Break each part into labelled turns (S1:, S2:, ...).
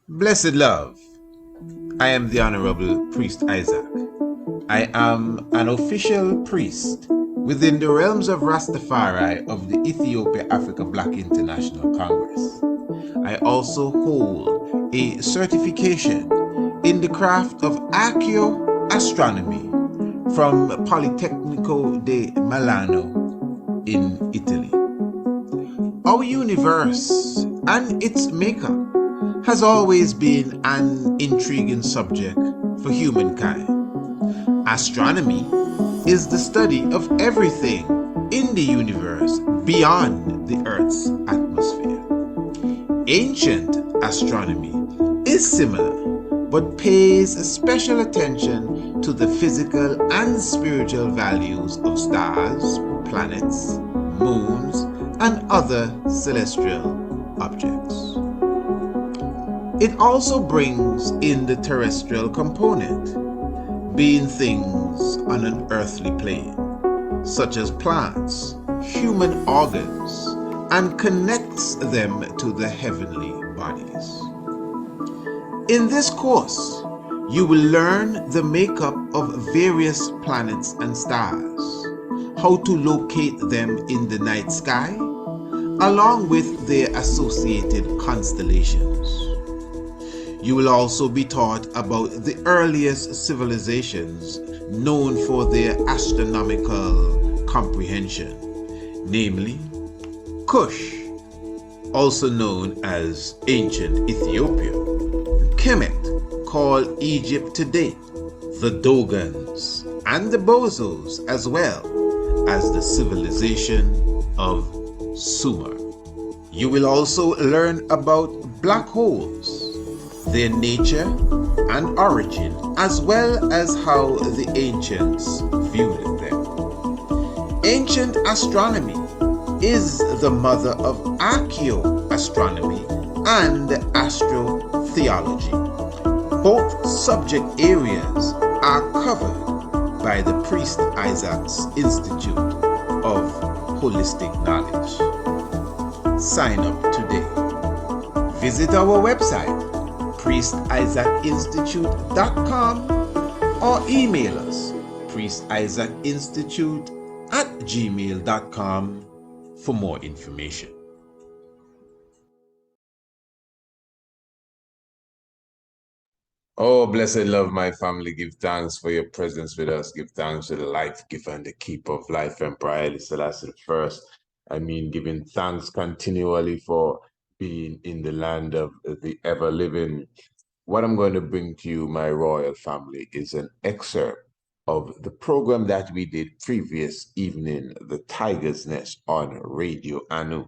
S1: Blessed love, I am the Honorable Priest Isaac. I am an official priest within the realms of Rastafari of the Ethiopia Africa Black International Congress. I also hold a certification in the craft of ARCHAEOASTRONOMY from Politecnico di Milano in Italy. Our universe and its makeup has always been an intriguing subject for humankind. Astronomy is the study of everything in the universe beyond the Earth's atmosphere. Ancient astronomy is similar, but pays special attention to the physical and spiritual values of stars, planets, moons, and other celestial objects. It also brings in the terrestrial component, being things on an earthly plane, such as plants, human organs, and connects them to the heavenly bodies. In this course, you will learn the makeup of various planets and stars, how to locate them in the night sky, along with their associated constellations. You will also be taught about the earliest civilizations known for their astronomical comprehension, namely Kush, also known as ancient Ethiopia, Kemet, called Egypt today, the Dogons, and the Bozos, as well as the civilization of Sumer. You will also learn about black holes, their nature and origin, as well as how the ancients viewed them. Ancient astronomy is the mother of archaeoastronomy and astrotheology. Both subject areas are covered by the Priest Isaac's Institute of Holistic Knowledge. Sign up today. Visit our website, priestisaacinstitute.com, or email us, priestisaacinstitute@gmail.com, for more information. Oh, blessed love, my family, give thanks for your presence with us. Give thanks to the life giver and the keeper of life, Emperor Haile Selassie I. I mean, giving thanks continually for being in the land of the ever-living. What I'm going to bring to you, my royal family, is an excerpt of the program that we did previous evening, The Tiger's Nest on Radio Anu.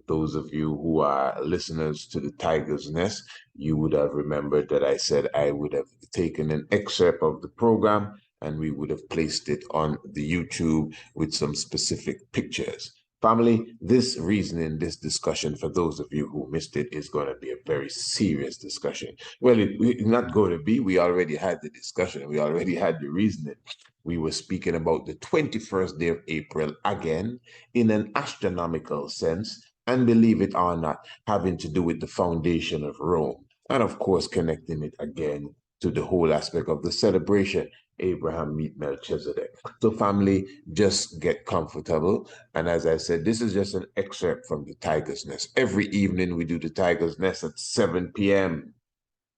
S1: Those of you who are listeners to The Tiger's Nest, you would have remembered that I said I would have taken an excerpt of the program and we would have placed it on the YouTube with some specific pictures. Family, this reasoning, this discussion, for those of you who missed it, is going to be a very serious discussion. Well, it's not going to be. We already had the discussion. We already had the reasoning. We were speaking about the 21st day of April, again, in an astronomical sense, and believe it or not, having to do with the foundation of Rome. And of course, connecting it again to the whole aspect of the celebration, Abraham meet Melchizedek. So family, just get comfortable. And as I said, this is just an excerpt from the Tiger's Nest. Every evening we do the Tiger's Nest at 7 p.m.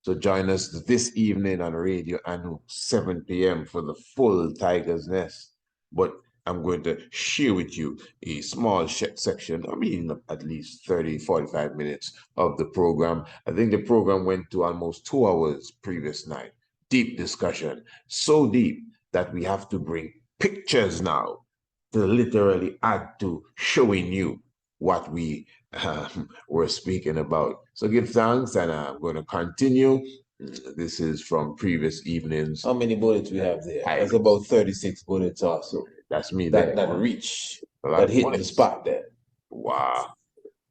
S1: So join us this evening on Radio Anu, 7 p.m. for the full Tiger's Nest. But I'm going to share with you a small section, at least 30, 45 minutes of the program. I think the program went to almost 2 hours previous night. Deep discussion, so deep that we have to bring pictures now to literally add to showing you what we were speaking about. So give thanks, and I'm going to continue. This is from previous evenings. How many bullets we have there? That's about 36 bullets also. That's me there. That reach, that hit the spot there. Wow.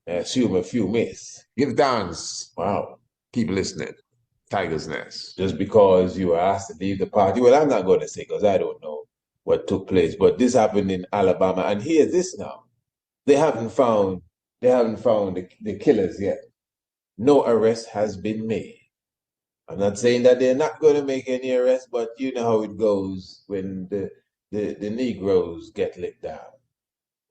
S1: I assume a few miss. Give thanks. Wow. Keep listening. Tiger's Nest. Just because you were asked to leave the party. Well, I'm not going to say because I don't know. what took place. But this happened in Alabama, and hear this now. They haven't found the killers yet. No arrest has been made. I'm not saying that they're not going to make any arrests, but you know how it goes when the Negroes get let down.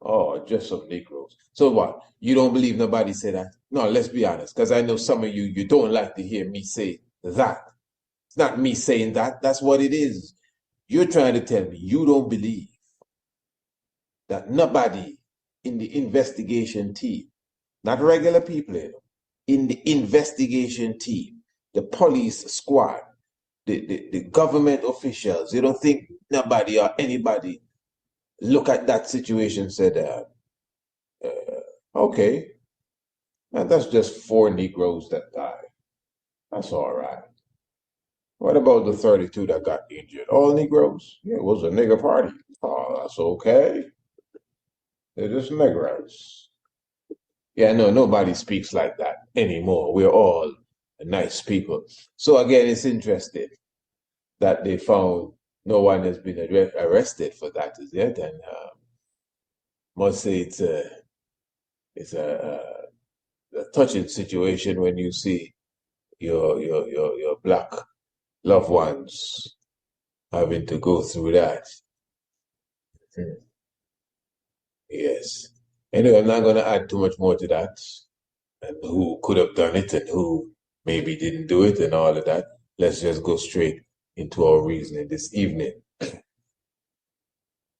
S1: Oh, just some Negroes. So what? You don't believe nobody said that? No, let's be honest, because I know some of you don't like to hear me say that. It's not me saying that. That's what it is. You're trying to tell me you don't believe that nobody in the investigation team, not regular people, in the investigation team, the police squad, the government officials, you don't think nobody or anybody look at that situation and said, okay, and that's just 4 Negroes that died. That's all right. What about the 32 that got injured? All Negroes? Yeah, it was a nigger party. Oh, that's okay. They're just Negroes. Yeah, no, nobody speaks like that anymore. We're all nice people. So again, it's interesting that they found no one has been arrested for that as yet, and must say it's a touching situation when you see your black loved ones having to go through that. Yes. Anyway, I'm not going to add too much more to that, and who could have done it and who maybe didn't do it and all of that. Let's just go straight into our reasoning this evening.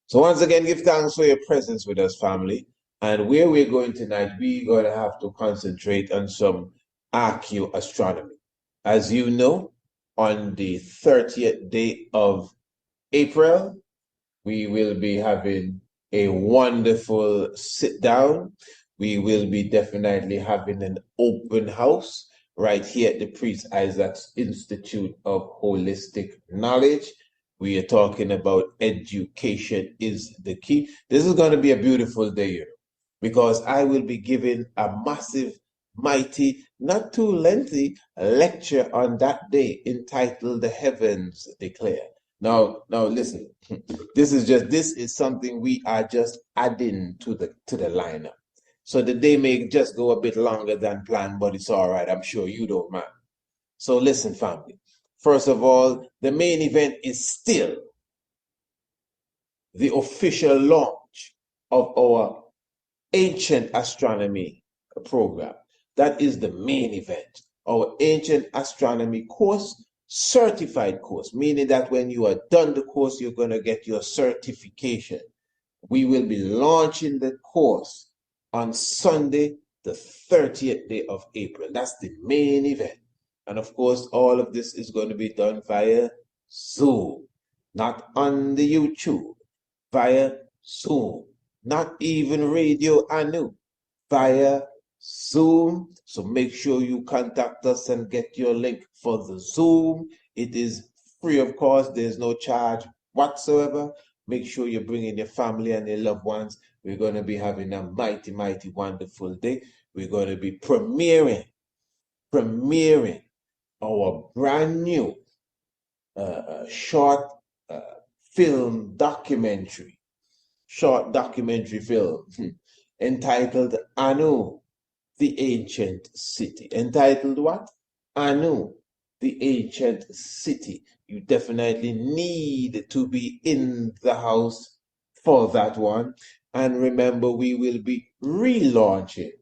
S1: So once again, give thanks for your presence with us, family. And where we're going tonight, we're going to have to concentrate on some archaeoastronomy. As you know, on the 30th day of April, we will be having a wonderful sit down. We will be definitely having an open house right here at the Priest Isaac's Institute of Holistic Knowledge. We are talking about education is the key. This is going to be a beautiful day, because I will be giving a massive, mighty, not too lengthy lecture on that day entitled The Heavens Declare. Now listen, this is something we are just adding to the lineup. So the day may just go a bit longer than planned, but it's all right. I'm sure you don't mind. So listen, family. First of all, the main event is still the official launch of our Ancient Astronomy program. That is the main event. Our Ancient Astronomy course, certified course, meaning that when you are done the course, you're going to get your certification. We will be launching the course on Sunday, the 30th day of April. That's the main event. And of course, all of this is going to be done via Zoom, not on the YouTube, via Zoom, not even Radio Anu, via Zoom. So make sure you contact us and get your link for the Zoom. It is free, of course. There's no charge whatsoever. Make sure you bring in your family and your loved ones. We're going to be having a mighty, mighty, wonderful day. We're going to be premiering our brand new short film documentary, film entitled Anu, the Ancient City. Entitled what? Anu, the Ancient City. You definitely need to be in the house for that one. And remember, we will be relaunching,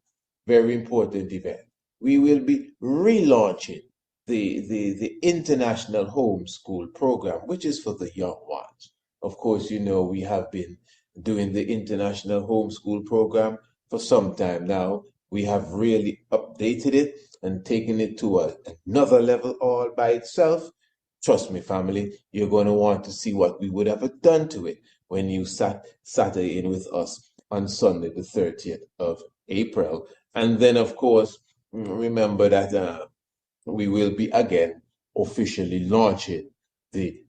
S1: very important event. We will be relaunching the International Homeschool Program, which is for the young ones. Of course, you know, we have been doing the International Homeschool Program for some time now. We have really updated it and taken it to another level all by itself. Trust me, family, you're going to want to see what we would have done to it when you sat in with us on Sunday, the 30th of April. And then, of course, remember that we will be again officially launching the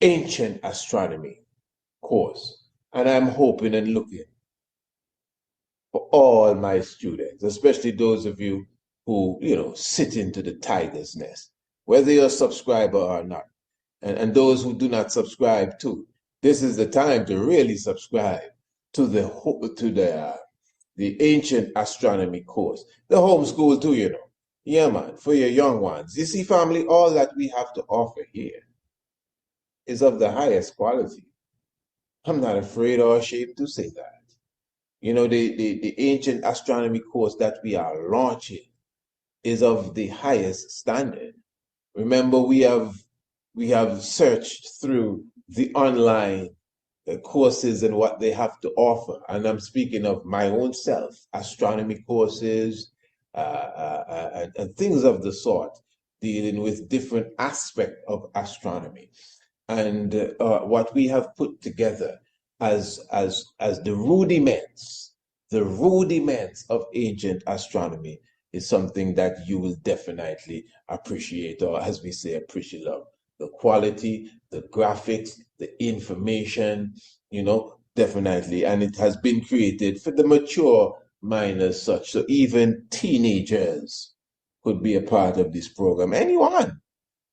S1: Ancient Astronomy course. And I'm hoping and looking for all my students, especially those of you who, sit into the tiger's nest, whether you're a subscriber or not, and those who do not subscribe too. this is the time to really subscribe to the Ancient Astronomy Course. The homeschool too, you know. Yeah, man, for your young ones. You see, family, all that we have to offer here is of the highest quality. I'm not afraid or ashamed to say that. You know, the Ancient Astronomy Course that we are launching is of the highest standard. Remember, we have searched through the online courses and what they have to offer. And I'm speaking of my own self, astronomy courses, and things of the sort, dealing with different aspects of astronomy. And what we have put together as the rudiments of ancient astronomy is something that you will definitely appreciate, or as we say, appreciate love. The quality, the graphics, the information, you know, definitely. And it has been created for the mature mind as such. So even teenagers could be a part of this program. Anyone,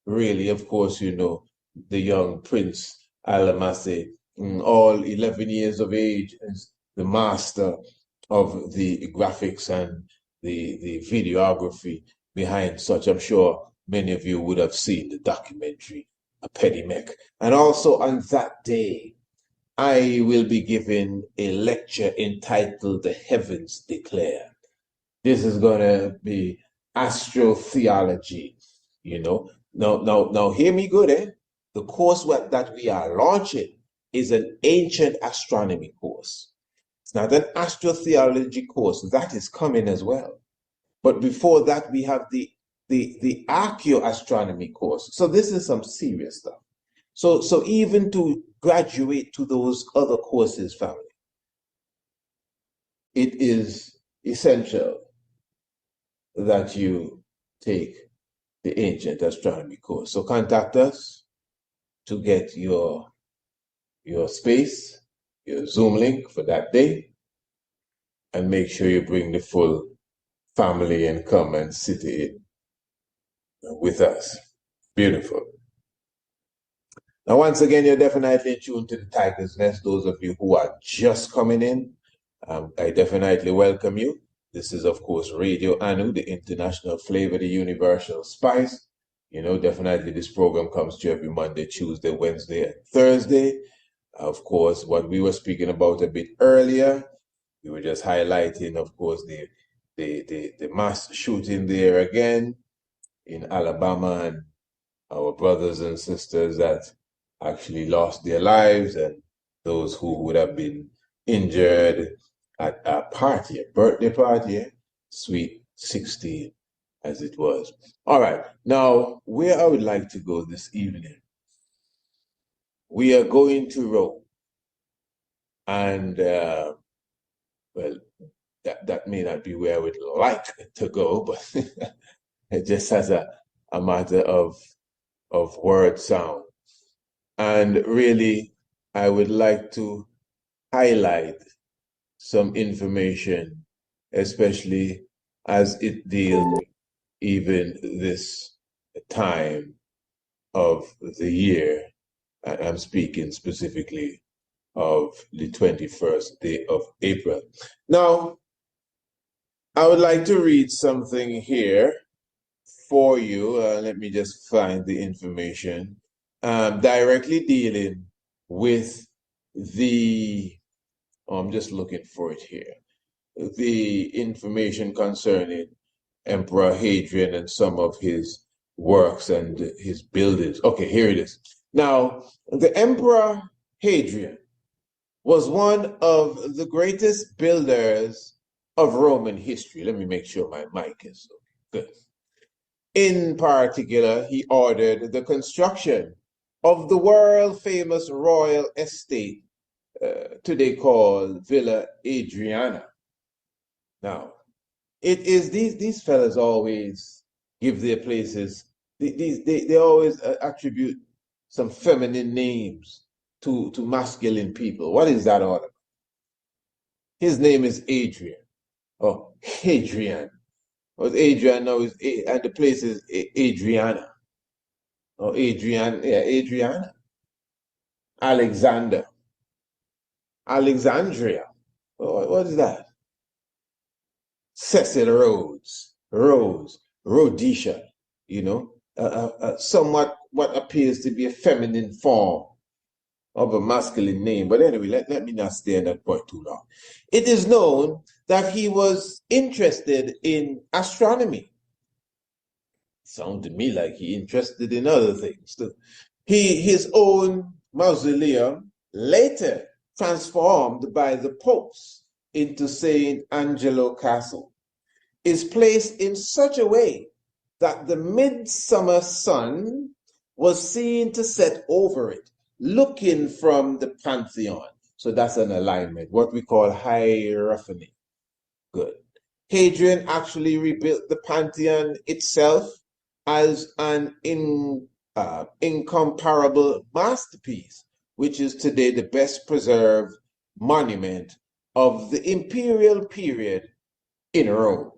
S1: really, of course, you know, the young Prince Alamase, all 11 years of age, is the master of the graphics and the videography behind such. I'm sure many of you would have seen the documentary, A Petty Mech. And also on that day, I will be giving a lecture entitled The Heavens Declare. This is going to be astrotheology, you know. Now, hear me good, eh? The course that we are launching is an ancient astronomy course. It's not an astrotheology course. That is coming as well. But before that, we have the ARCHAEOASTRONOMY course. So this is some serious stuff. So even to graduate to those other courses, family, it is essential that you take the Ancient Astronomy Course. So contact us to get your space, your Zoom link for that day, and make sure you bring the full family and come and sit in with us. Beautiful. Now, once again, you're definitely tuned to the Tiger's Nest. Those of you who are just coming in, I definitely welcome you. This is, of course, Radio Anu, the international flavor, the universal spice. You know, definitely this program comes to you every Monday, Tuesday, Wednesday, and Thursday. Of course, what we were speaking about a bit earlier, we were just highlighting, of course, the mass shooting there again in Alabama, and our brothers and sisters that actually lost their lives, and those who would have been injured at a party, a birthday party, Sweet 16, as it was. All right, now where I would like to go this evening, we are going to Rome, and well, that may not be where I would like to go, but it just as a matter of word sound. And really, I would like to highlight some information, especially as it deals with even this time of the year. I'm speaking specifically of the 21st day of April. Now, I would like to read something here for you. Let me just find the information. Directly dealing with I'm just looking for it here. The information concerning Emperor Hadrian and some of his works and his buildings. Okay, here it is. Now, the Emperor Hadrian was one of the greatest builders of Roman history. Let me make sure my mic is good. In particular, he ordered the construction of the world-famous royal estate, today called Villa Adriana. Now, it is these fellas always give their places, they always attribute some feminine names to masculine people. What is that all about? His name is Adrian, or Hadrian. Or Adrian now is, and the place is Adriana. Or Adriana. Alexander, Alexandria. What is that? Cecil Rhodes, Rhodesia, somewhat what appears to be a feminine form of a masculine name. But anyway, let me not stay on that point too long. It is known that he was interested in astronomy. Sounds to me like he interested in other things too. His own mausoleum, later transformed by the popes into St. Angelo Castle, is placed in such a way that the midsummer sun was seen to set over it, looking from the Pantheon. So that's an alignment, what we call hierophany. Good. Hadrian actually rebuilt the Pantheon itself as an incomparable masterpiece, which is today the best preserved monument of the imperial period in Rome.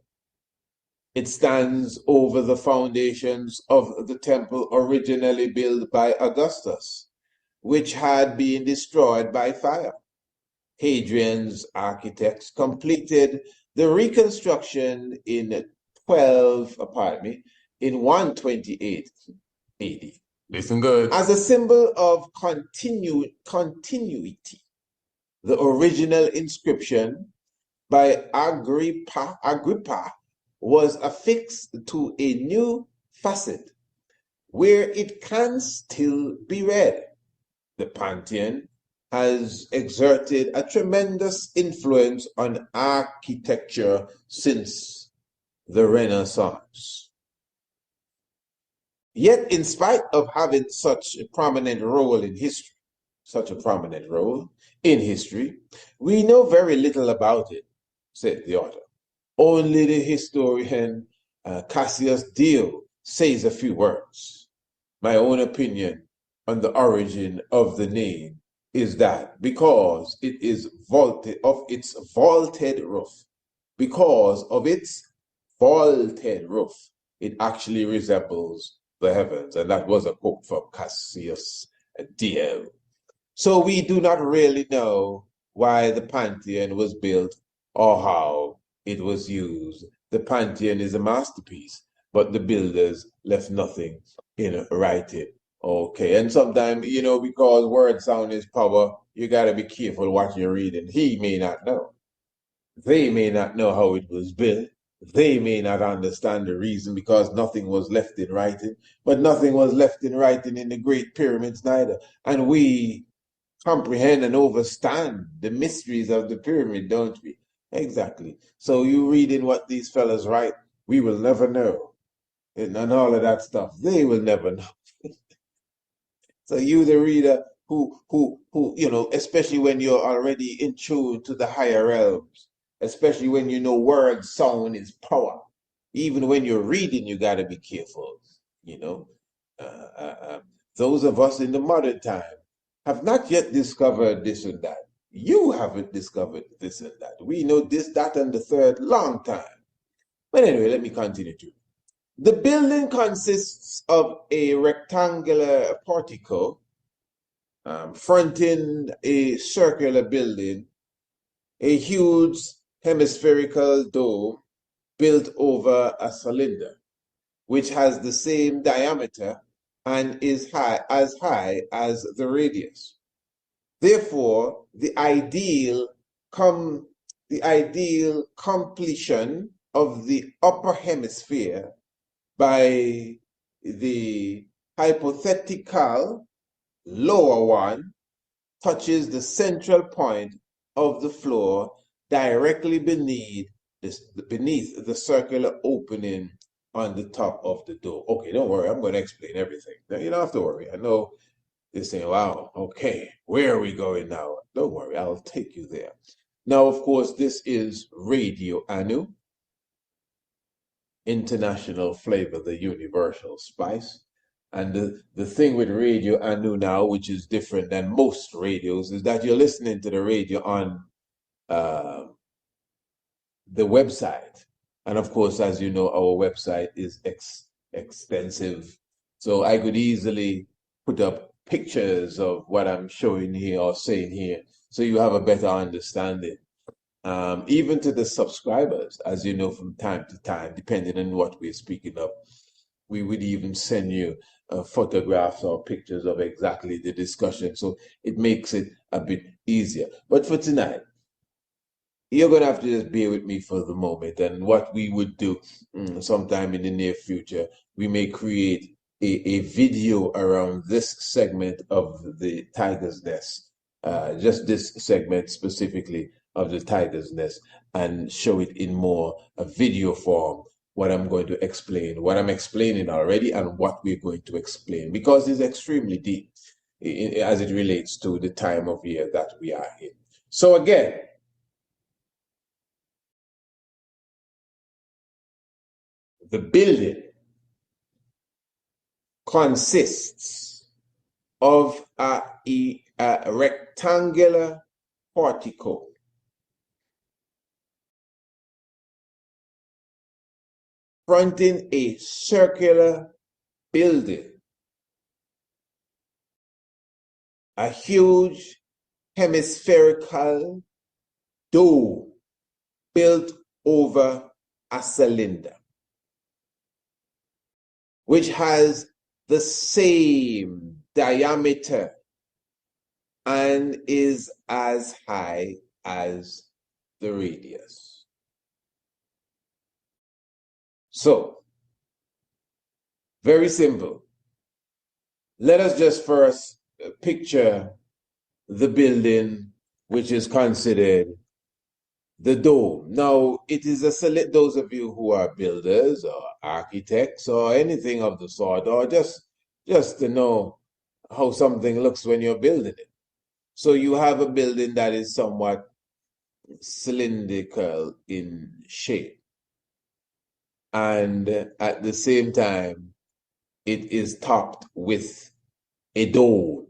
S1: It stands over the foundations of the temple originally built by Augustus, which had been destroyed by fire. Hadrian's architects completed the reconstruction in 128 AD. Listen good. As a symbol of continuity, the original inscription by Agrippa was affixed to a new facet where it can still be read. The Pantheon has exerted a tremendous influence on architecture since the Renaissance. Yet, in spite of having such a prominent role in history, we know very little about it, said the author. Only the historian Cassius Dio says a few words. My own opinion on the origin of the name is that because it is vaulted roof, it actually resembles the heavens. And that was a quote from Cassius Dio. So we do not really know why the Pantheon was built or how it was used. The Pantheon is a masterpiece, but the builders left nothing in writing. Okay, and sometimes, because word sound is power, you got to be careful what you're reading. He may not know. They may not know how it was built. They may not understand the reason because nothing was left in writing, but nothing was left in writing in the Great Pyramids neither. And we comprehend and understand the mysteries of the pyramid, don't we? Exactly. So you reading what these fellas write, we will never know. And all of that stuff, they will never know. So you, the reader, who, especially when you're already in tune to the higher realms, especially when you know word sound is power. Even when you're reading, you got to be careful. Those of us in the modern time have not yet discovered this and that. You haven't discovered this and that. We know this, that, and the third long time. But anyway, let me continue to. The building consists of a rectangular portico fronting a circular building, a huge hemispherical dome built over a cylinder, which has the same diameter and is as high as the radius. Therefore, the ideal completion of the upper hemisphere by the hypothetical lower one touches the central point of the floor directly beneath the circular opening on the top of the door. Okay, don't worry, I'm going to explain everything. You don't have to worry. I know you're saying, wow, okay, where are we going now? Don't worry, I'll take you there. Now, of course, this is Radio Anu, international flavor, the universal spice. And the thing with Radio Anu now, which is different than most radios, is that you're listening to the radio on the website. And of course, as you know, our website is extensive. So I could easily put up pictures of what I'm showing here or saying here, so you have a better understanding. Even to the subscribers, as you know, from time to time, depending on what we're speaking of, we would even send you photographs or pictures of exactly the discussion. So it makes it a bit easier. But for tonight, you're going to have to just bear with me for the moment. And what we would do sometime in the near future, we may create a video around this segment of the Tiger's Nest, just this segment specifically of the Tiger's Nest, and show it in more a video form, what I'm going to explain, what I'm explaining already, and what we're going to explain, because it's extremely deep as it relates to the time of year that we are in. So again, the building consists of a rectangular portico fronting a circular building, a huge hemispherical dome built over a cylinder, which has the same diameter and is as high as the radius. So, very simple. Let us just first picture the building, which is considered the dome. Now, it is those of you who are builders or architects or anything of the sort, or just to know how something looks when you're building it. So you have a building that is somewhat cylindrical in shape. And at the same time, it is topped with a dome.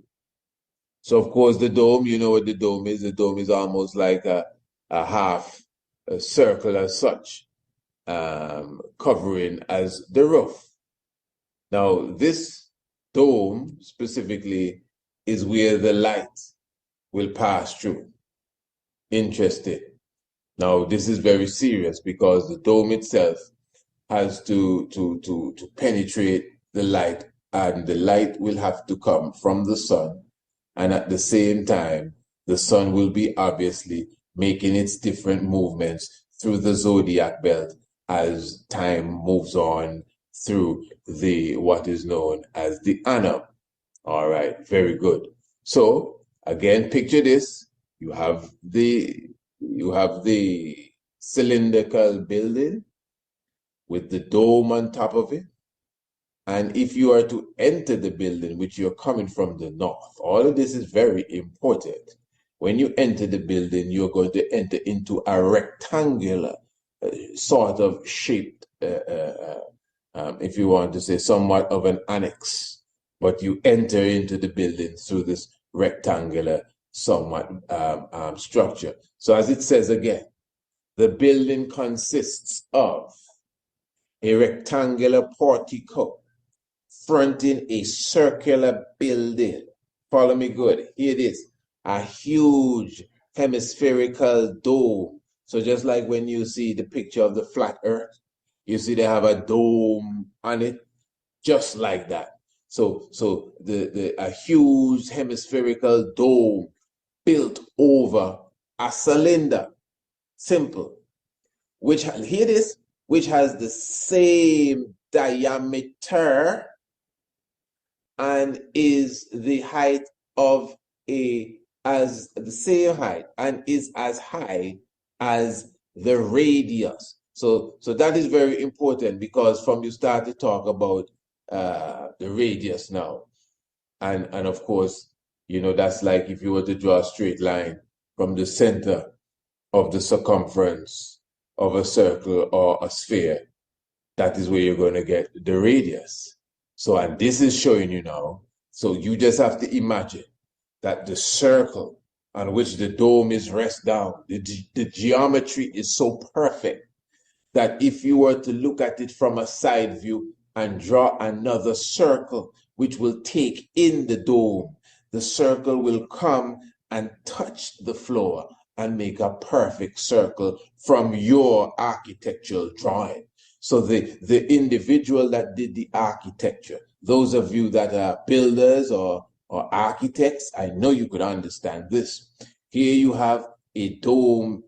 S1: So, of course, the dome, you know what the dome is. The dome is almost like a half a circle as such, covering as the roof. Now, this dome specifically is where the light will pass through. Interesting. Now, this is very serious because the dome itself has to penetrate the light, and the light will have to come from the sun. And at the same time, the sun will be obviously making its different movements through the zodiac belt as time moves on through what is known as the annum. All right, very good. So again, picture this. You have the cylindrical building with the dome on top of it. And if you are to enter the building, which you're coming from the north, all of this is very important. When you enter the building, you're going to enter into a rectangular sort of shaped, if you want to say, somewhat of an annex. But you enter into the building through this rectangular, somewhat structure. So as it says again, the building consists of a rectangular portico fronting a circular building. Follow me good. Here it is. A huge hemispherical dome. So just like when you see the picture of the flat earth, you see they have a dome on it, just like that. So a huge hemispherical dome built over a cylinder. Simple. Which, here it is, which has the same diameter and is the height of as the same height and is as high as the radius. So that is very important, because from you start to talk about the radius now, and of course, you know, that's like if you were to draw a straight line from the center of the circumference of a circle or a sphere, that is where you're going to get the radius. So, and this is showing you now. So you just have to imagine that the circle on which the dome is rest down, the geometry is so perfect that if you were to look at it from a side view and draw another circle which will take in the dome. The circle will come and touch the floor and make a perfect circle from your architectural drawing. So the individual that did the architecture, those of you that are builders or architects, I know you could understand this. Here you have a dome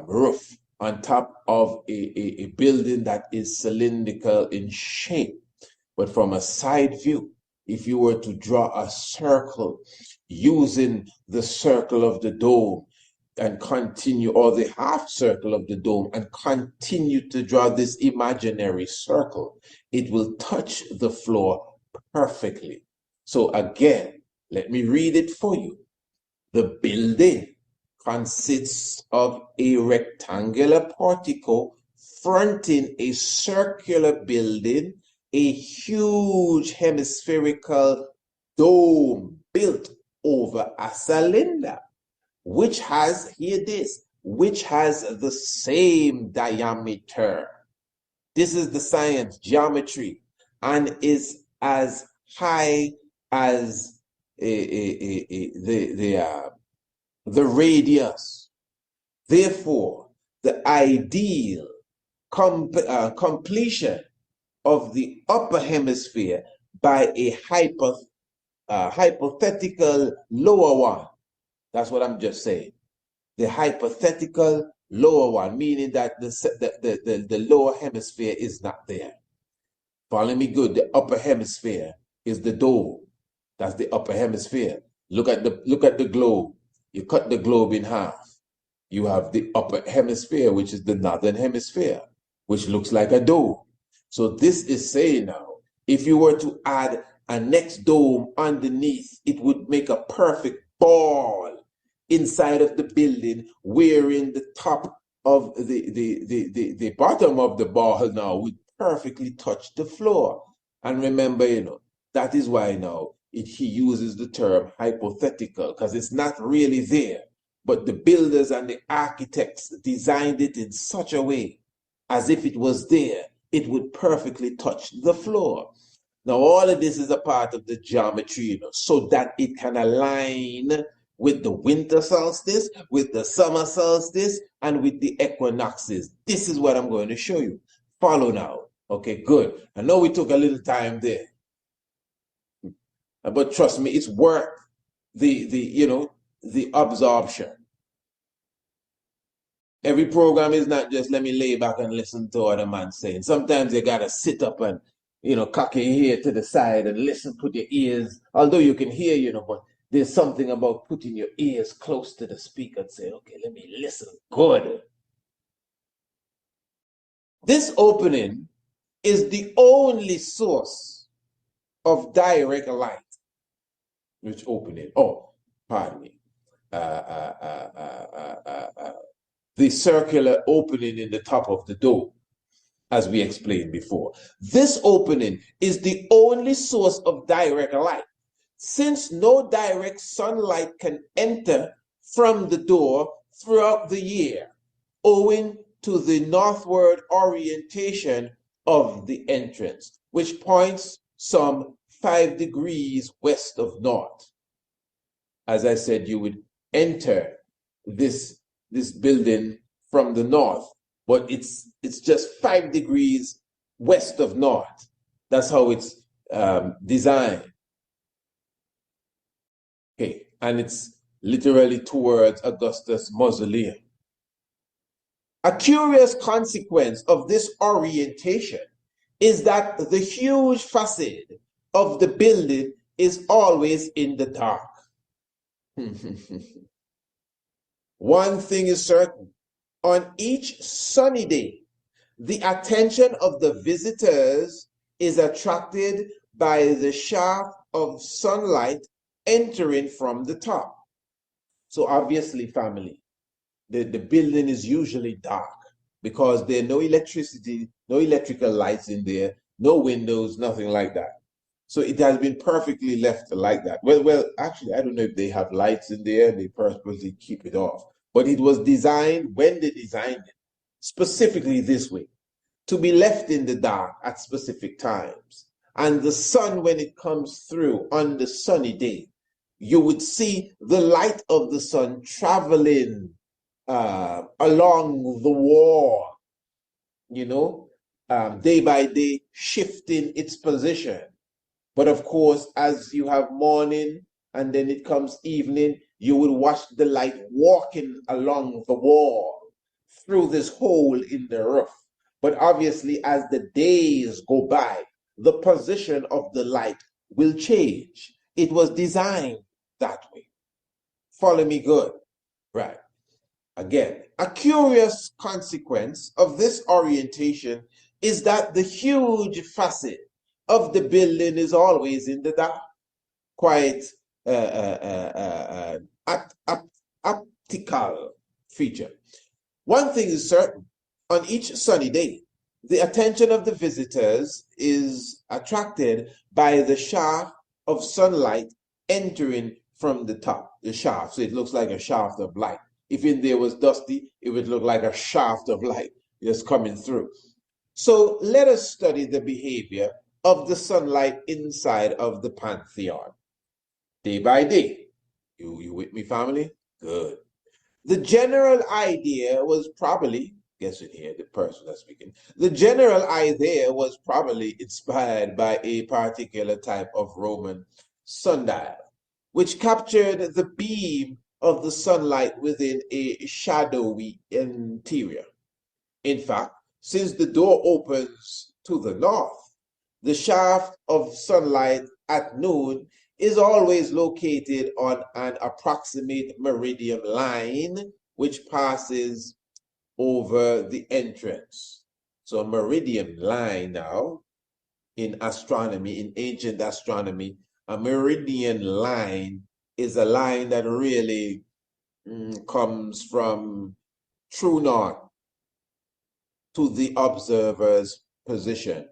S1: roof on top of a building that is cylindrical in shape. But from a side view, if you were to draw a circle using the circle of the dome and continue, or the half circle of the dome, and continue to draw this imaginary circle, it will touch the floor perfectly. So again, let me read it for you. The building consists of a rectangular portico fronting a circular building, a huge hemispherical dome built over a cylinder, which has, hear this, which has the same diameter. This is the science, geometry, and is as high as the radius. Therefore, the ideal completion of the upper hemisphere by a hypothetical lower one. That's what I'm just saying. The hypothetical lower one, meaning that the lower hemisphere is not there. Follow me good. The upper hemisphere is the dome. That's the upper hemisphere. Look at the globe. You cut the globe in half. You have the upper hemisphere, which is the northern hemisphere, which looks like a dome. So this is saying now, if you were to add a next dome underneath, it would make a perfect ball inside of the building, wherein the top of the bottom of the ball now would perfectly touch the floor. And remember, that is why now he uses the term hypothetical, because it's not really there. But the builders and the architects designed it in such a way as if it was there, it would perfectly touch the floor. Now, all of this is a part of the geometry, so that it can align with the winter solstice, with the summer solstice, and with the equinoxes. This is what I'm going to show you. Follow now. Okay, good. I know we took a little time there, but trust me, it's worth the absorption. Every program is not just let me lay back and listen to what a man saying. Sometimes you gotta sit up and cock your ear to the side and listen, put your ears, although you can hear, but there's something about putting your ears close to the speaker and say, okay, let me listen good. This opening is the only source of direct light. Which opening? Oh, pardon me. The circular opening in the top of the dome, as we explained before. This opening is the only source of direct light, since no direct sunlight can enter from the door throughout the year, owing to the northward orientation of the entrance, which points some 5 degrees west of north. As I said, you would enter this building from the north, but it's just 5 degrees west of north. That's how it's designed. Okay, and it's literally towards Augustus' mausoleum. A curious consequence of this orientation is that the huge facade of the building is always in the dark. One thing is certain, on each sunny day, the attention of the visitors is attracted by the shaft of sunlight entering from the top. So obviously, family, the building is usually dark because there are no electricity, no electrical lights in there, no windows, nothing like that. So it has been perfectly left like that. Well, actually, I don't know if they have lights in there. They purposely keep it off. But it was designed, when they designed it, specifically this way, to be left in the dark at specific times. And the sun, when it comes through on the sunny day, you would see the light of the sun traveling along the wall, day by day, shifting its position. But of course, as you have morning and then it comes evening, you will watch the light walking along the wall through this hole in the roof. But obviously, as the days go by, the position of the light will change. It was designed that way. Follow me good. Right. Again, a curious consequence of this orientation is that the huge facet of the building is always in the dark, quite optical feature. One thing is certain, on each sunny day, the attention of the visitors is attracted by the shaft of sunlight entering from the top, the shaft. So it looks like a shaft of light. If in there was dusty, it would look like a shaft of light just coming through. So let us study the behavior of the sunlight inside of the Pantheon. Day by day. You with me, family? Good. The general idea was probably, guess it here, the person that's speaking. The general idea was probably inspired by a particular type of Roman sundial, which captured the beam of the sunlight within a shadowy interior. In fact, since the door opens to the north, the shaft of sunlight at noon is always located on an approximate meridian line which passes over the entrance. So a meridian line now in astronomy, in ancient astronomy, a meridian line is a line that really comes from true north to the observer's position,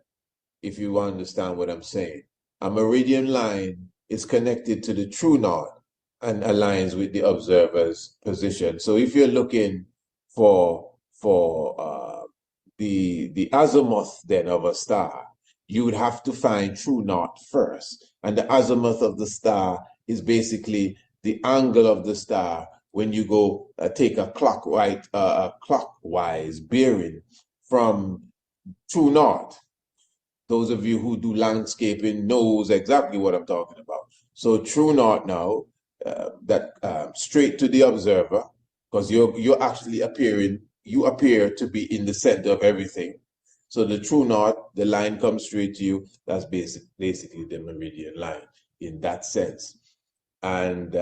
S1: if you understand what I'm saying. A meridian line is connected to the true north and aligns with the observer's position. So if you're looking for the azimuth then of a star, you would have to find true north first. And the azimuth of the star is basically the angle of the star when you go take a clockwise bearing from true north. Those of you who do landscaping knows exactly what I'm talking about. So true north now, straight to the observer, because you're actually you appear to be in the center of everything. So the true north, the line comes straight to you. That's basically the meridian line in that sense. And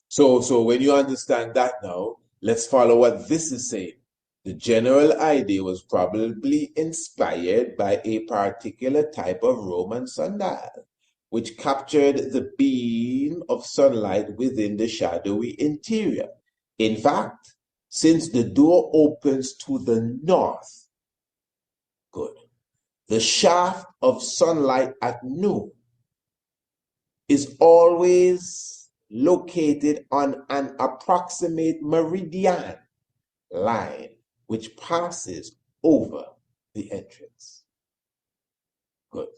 S1: so when you understand that now, let's follow what this is saying. The general idea was probably inspired by a particular type of Roman sundial, which captured the beam of sunlight within the shadowy interior. In fact, since the door opens to the north, the shaft of sunlight at noon is always located on an approximate meridian line which passes over the entrance. Good.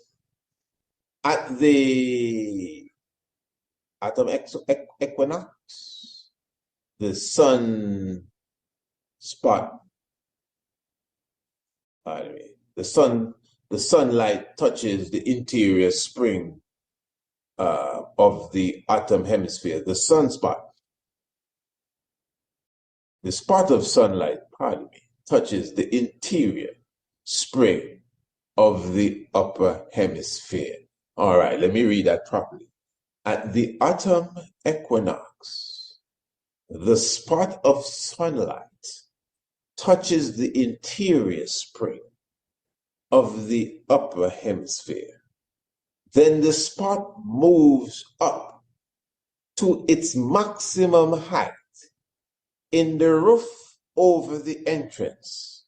S1: At the autumn equinox, the sun spot, the sunlight touches the interior spring of the autumn hemisphere, the sunspot. The spot of sunlight, touches the interior spring of the upper hemisphere. All right, let me read that properly. At the autumn equinox, the spot of sunlight touches the interior spring of the upper hemisphere. Then the spot moves up to its maximum height in the roof over the entrance,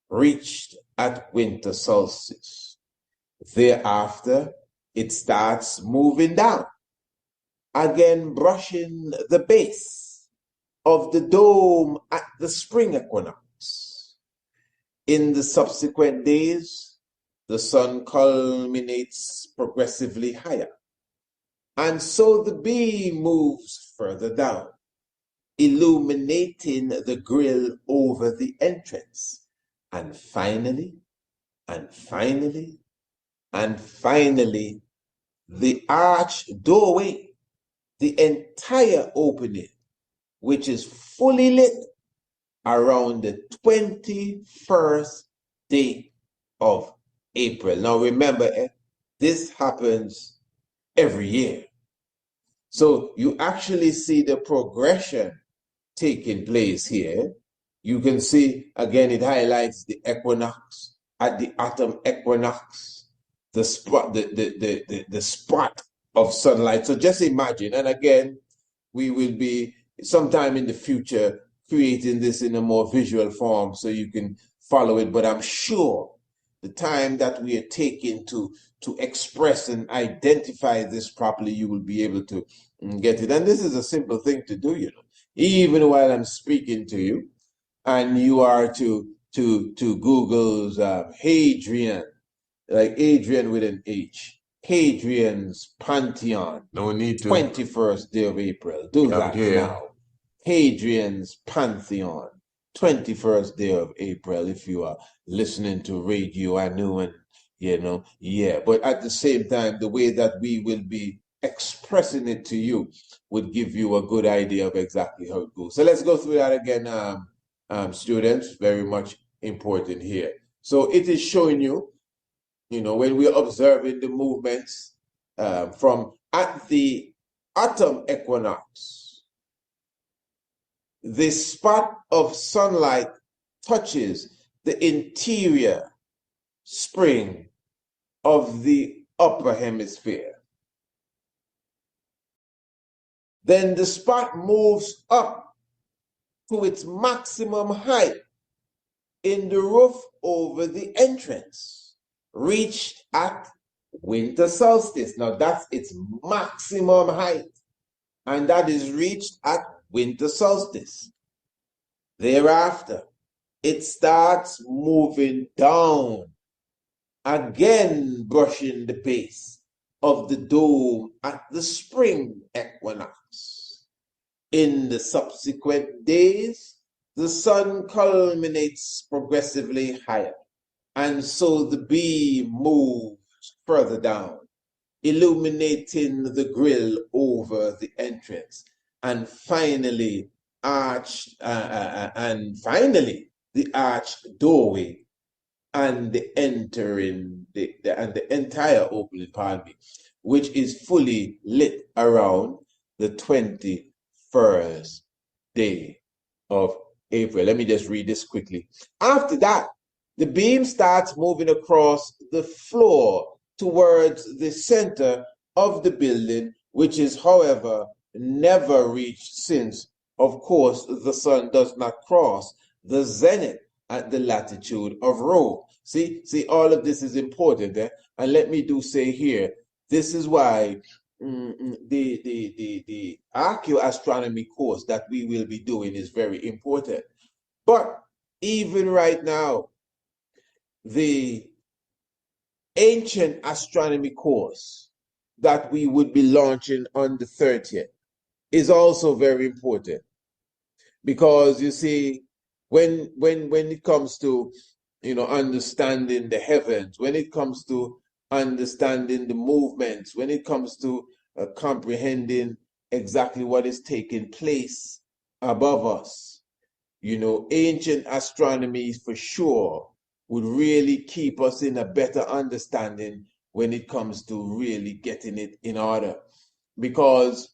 S1: reached at winter solstice. Thereafter, it starts moving down, again brushing the base of the dome at the spring equinox. In the subsequent days, the sun culminates progressively higher. And so the beam moves further down, illuminating the grill over the entrance. And finally, the arch doorway, the entire opening, which is fully lit around the 21st day of April. Now remember, this happens every year. So you actually see the progression taking place here. You can see, again, it highlights the equinox, at the autumn equinox, the spot, the spot of sunlight. So just imagine, and again, we will be sometime in the future creating this in a more visual form so you can follow it. But I'm sure the time that we are taking to express and identify this properly, you will be able to get it. And this is a simple thing to do, you know. Even while I'm speaking to you, and you are to Google's Hadrian, like Adrian with an H, Hadrian's Pantheon. No need to. 21st day of April. Do that now. Hadrian's Pantheon. 21st day of April, if you are listening to radio, I know, and you know, yeah. But at the same time, the way that we will be expressing it to you would give you a good idea of exactly how it goes. So let's go through that again, students. Very much important here. So it is showing you, you know, when we're observing the movements from at the autumn equinox, this spot of sunlight touches the interior spring of the upper hemisphere. Then the spot moves up to its maximum height in the roof over the entrance, reached at winter solstice. Now that's its maximum height, and that is reached at winter solstice. Thereafter, it starts moving down, again brushing the base of the dome at the spring equinox. In the subsequent days, the sun culminates progressively higher, and so the beam moves further down, illuminating the grill over the entrance, and finally the arched doorway and the entire opening, pardon me, which is fully lit around the 21st day of April. Let me just read this quickly. After that, the beam starts moving across the floor towards the center of the building, which is, however, never reached since, of course, the sun does not cross the zenith at the latitude of Rome. See, all of this is important. And let me do say here, this is why the ARCHAEOASTRONOMY course that we will be doing is very important. But even right now, the Ancient Astronomy course that we would be launching on the 30th is also very important, because you see, when it comes to, you know, understanding the heavens, when it comes to understanding the movements, when it comes to comprehending exactly what is taking place above us, you know, ancient astronomy for sure would really keep us in a better understanding when it comes to really getting it in order. Because,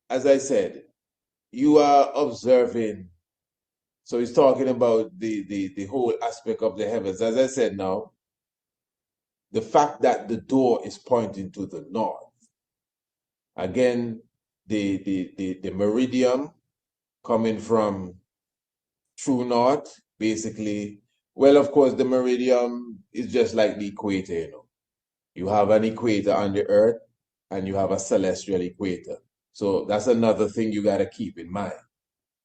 S1: as I said, you are observing. So he's talking about the whole aspect of the heavens. As I said now, the fact that the door is pointing to the north. Again, the meridian coming from true north, basically. Well, of course, the meridian is just like the equator, you know. You have an equator on the earth, and you have a celestial equator. So that's another thing you got to keep in mind.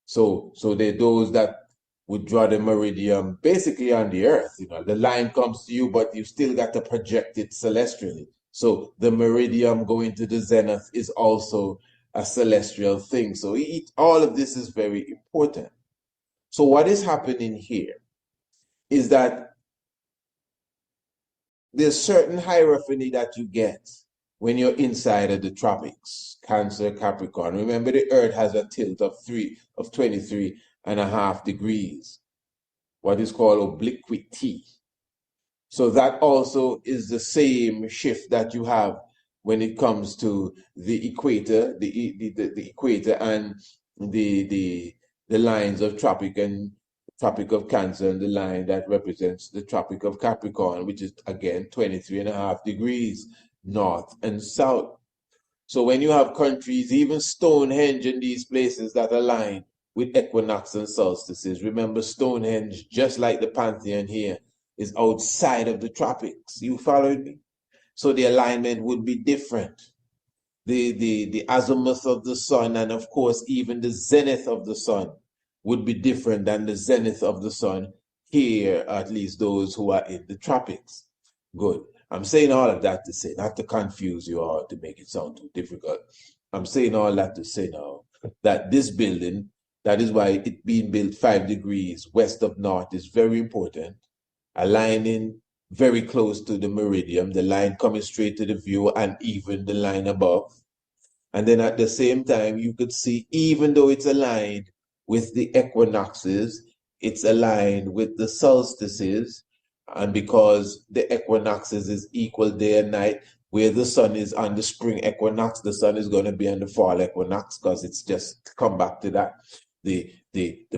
S1: So there are those that would draw the meridian basically on the earth. You know, the line comes to you, but you still got to project it celestially. So the meridian going to the zenith is also a celestial thing. So all of this is very important. So what is happening here is that there's certain hierarchy that you get when you're inside of the tropics, Cancer, Capricorn. Remember, the Earth has a tilt of 23.5 degrees, what is called obliquity. So that also is the same shift that you have when it comes to the equator, the equator and the lines of Tropic of Cancer, and the line that represents the Tropic of Capricorn, which is again 23.5 degrees north and south. So when you have countries, even Stonehenge in these places that align with equinox and solstices, remember Stonehenge, just like the Pantheon here, is outside of the tropics. You followed me? So the alignment would be different. The azimuth of the sun, and of course even the zenith of the sun, would be different than the zenith of the sun here, at least those who are in the tropics. Good. I'm saying all of that to say, not to confuse you or to make it sound too difficult. I'm saying all that to say now that this building, that is why it being built 5 degrees west of north, is very important. Aligning very close to the meridian, the line coming straight to the view, and even the line above. And then at the same time, you could see, even though it's aligned with the equinoxes, it's aligned with the solstices. And because the equinoxes is equal day and night, where the sun is on the spring equinox, the sun is going to be on the fall equinox, because it's just come back to that. The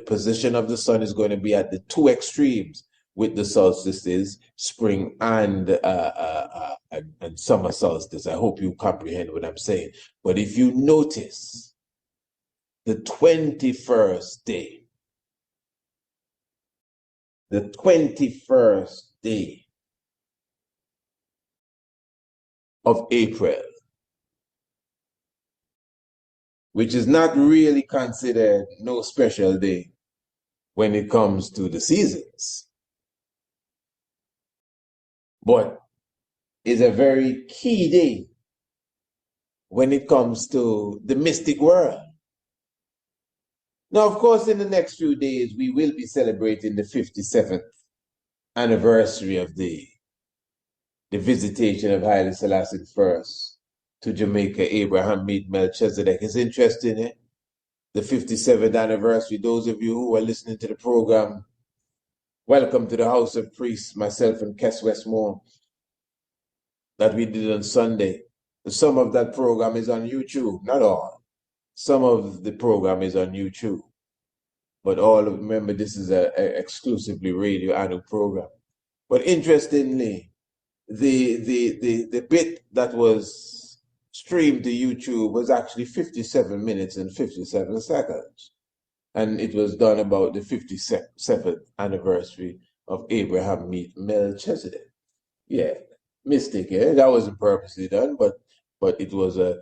S1: position of the sun is going to be at the two extremes with the solstices, spring and summer solstice. I hope you comprehend what I'm saying. But if you notice, the 21st day of April, which is not really considered no special day when it comes to the seasons, but is a very key day when it comes to the mystic world. Now, of course, in the next few days, we will be celebrating the 57th anniversary of the visitation of Haile Selassie I to Jamaica. Abraham meet Melchizedek. It's interesting, eh? The 57th anniversary. Those of you who are listening to the program, welcome to the House of Priests, myself and Kes Westmore, that we did on Sunday. Some of that program is on YouTube, not all. Some of the program is on YouTube. But remember, this is an exclusively radio annual program. But interestingly, the bit that was streamed to YouTube was actually 57 minutes and 57 seconds. And it was done about the 57th anniversary of Abraham meet Melchizedek. Yeah, mystic, eh? That wasn't purposely done, but it was a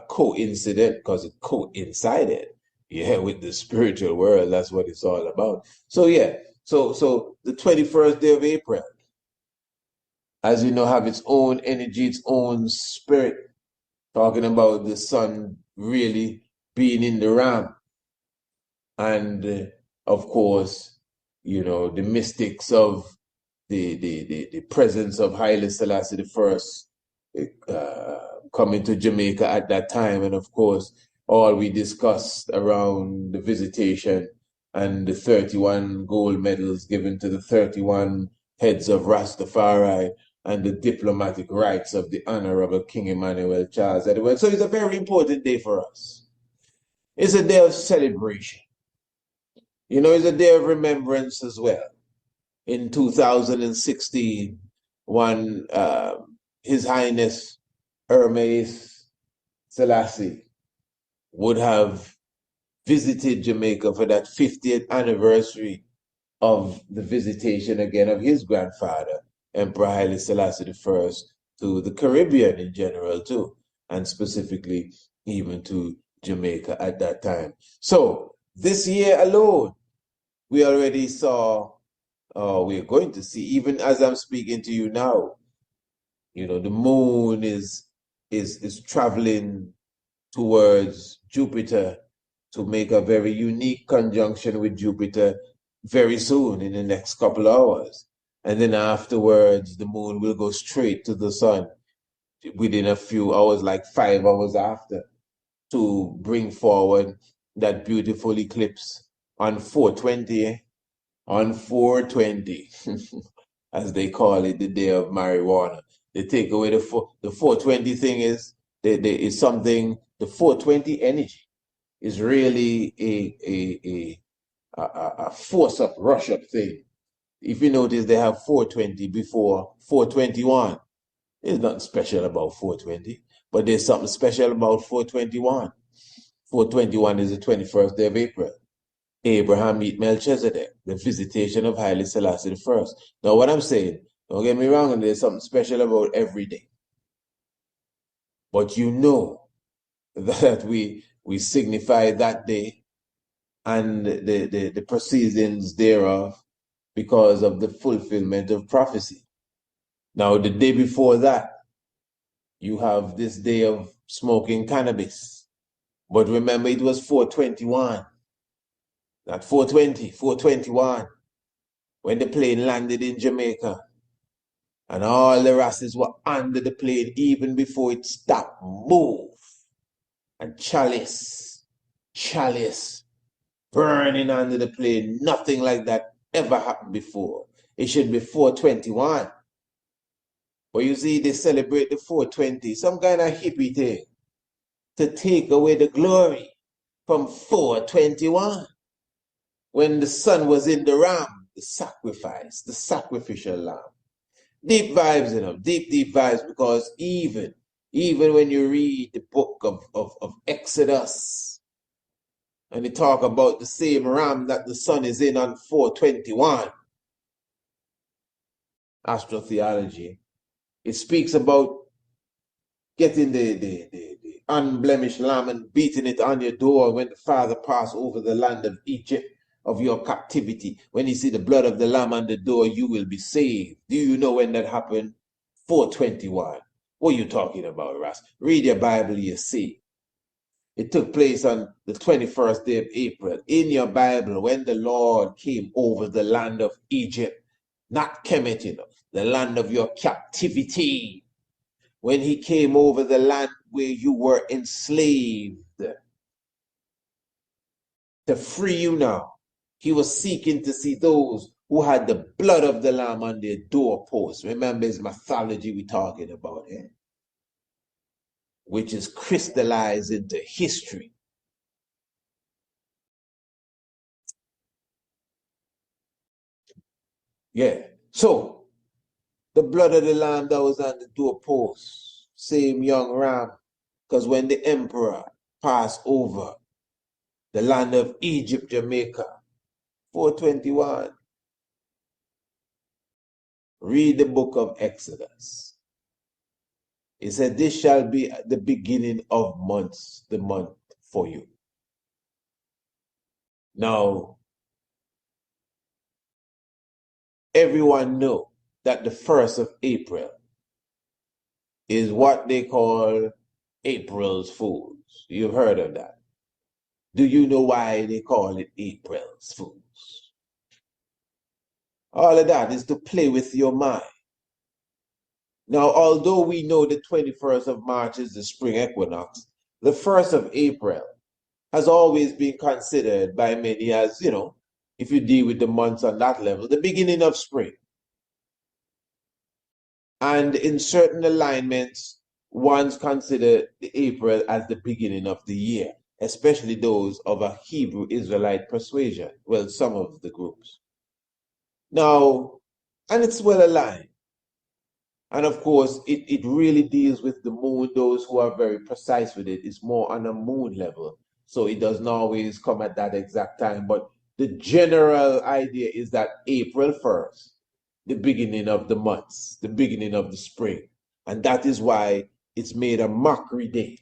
S1: coincidence, because it coincided, yeah, with the spiritual world. That's what it's all about. So yeah, so the 21st day of April, as you know, have its own energy, its own spirit, talking about the sun really being in the ram. And of course, you know, the mystics of the presence of Haile Selassie I coming to Jamaica at that time. And of course, all we discussed around the visitation and the 31 gold medals given to the 31 heads of Rastafari, and the diplomatic rights of the Honorable King Emmanuel Charles Edward. So it's a very important day for us. It's a day of celebration. You know, it's a day of remembrance as well. In 2016, when His Highness Hermes Selassie would have visited Jamaica for that 50th anniversary of the visitation again of his grandfather, Emperor Haile Selassie I, to the Caribbean in general too, and specifically even to Jamaica at that time. So this year alone, we already saw, we're going to see, even as I'm speaking to you now, the moon is traveling towards Jupiter to make a very unique conjunction with Jupiter very soon in the next couple of hours. And then afterwards, the moon will go straight to the sun within a few hours, like 5 hours after, to bring forward that beautiful eclipse on 420, on 420, as they call it, the day of marijuana. They take away the 420 thing is something. The 420 energy is really a force up, rush up thing. If you notice, they have 420 before 421. There's nothing special about 420, but there's something special about 421. 421 is the 21st day of April. Abraham meet Melchizedek, the visitation of Haile Selassie I. Now, what I'm saying, don't get me wrong, and there's something special about every day. But you know that we signify that day and the proceedings thereof because of the fulfillment of prophecy. Now, the day before that, you have this day of smoking cannabis. But remember, it was 421, not 420, 421, when the plane landed in Jamaica. And all the rasses were under the plane even before it stopped. Move. And chalice burning under the plane. Nothing like that ever happened before. It should be 421. But you see, they celebrate the 420, some kind of hippie thing, to take away the glory from 421. When the sun was in the ram, the sacrifice, the sacrificial lamb. Deep vibes, deep vibes, because even when you read the book of Exodus, and they talk about the same ram that the sun is in on 421, astrotheology, it speaks about getting the unblemished lamb and beating it on your door when the Father passed over the land of Egypt, of your captivity. When you see the blood of the lamb on the door, you will be saved. Do you know when that happened? 421. What are you talking about, Ras? Read your Bible, you see. It took place on the 21st day of April. In your Bible, when the Lord came over the land of Egypt, not Kemet, the land of your captivity. When he came over the land where you were enslaved, to free you now. He was seeking to see those who had the blood of the lamb on their doorposts. Remember, it's mythology we're talking about here, which is crystallized into history. Yeah. So, the blood of the lamb that was on the doorpost, same young ram, because when the emperor passed over the land of Egypt, Jamaica, 421, read the book of Exodus. It said, this shall be the beginning of months, the month for you. Now, everyone know that the 1st of April is what they call April's Fools. You've heard of that. Do you know why they call it April's Fools? All of that is to play with your mind. Now, although we know the 21st of March is the spring equinox, the 1st of April has always been considered by many as, if you deal with the months on that level, the beginning of spring. And in certain alignments, one's considered April as the beginning of the year, especially those of a Hebrew Israelite persuasion. Well, some of the groups. Now, and it's well aligned. And of course, it really deals with the moon. Those who are very precise with it, it's more on a moon level. So it doesn't always come at that exact time. But the general idea is that April 1st, the beginning of the months, the beginning of the spring. And that is why it's made a mockery day.